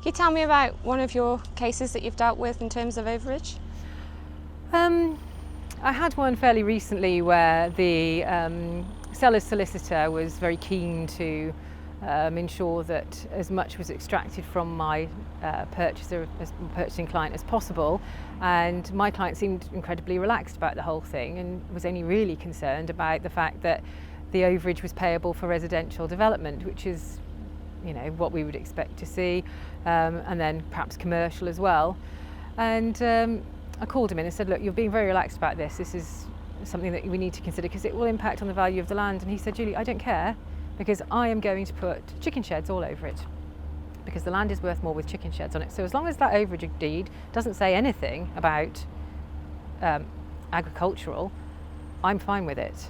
you tell me about one of your cases that you've dealt with in terms of overage? I had one fairly recently where the seller's solicitor was very keen to ensure that as much was extracted from my purchasing client as possible, and my client seemed incredibly relaxed about the whole thing and was only really concerned about the fact that the overage was payable for residential development, which is, you know, what we would expect to see, and then perhaps commercial as well. And I called him in and said, look, you're being very relaxed about this. This is something that we need to consider because it will impact on the value of the land. And he said, Julie, I don't care, because I am going to put chicken sheds all over it, because the land is worth more with chicken sheds on it. So as long as that overage deed doesn't say anything about agricultural, I'm fine with it.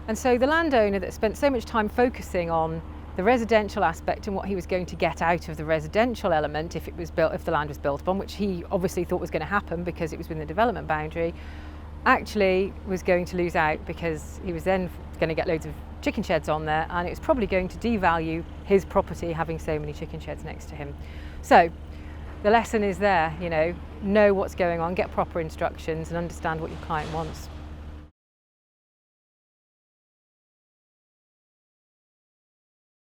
And so the landowner that spent so much time focusing on the residential aspect and what he was going to get out of the residential element if the land was built upon, which he obviously thought was going to happen because it was within the development boundary, actually was going to lose out, because he was then going to get loads of chicken sheds on there, and it was probably going to devalue his property having so many chicken sheds next to him. So the lesson is there, you know what's going on, get proper instructions and understand what your client wants.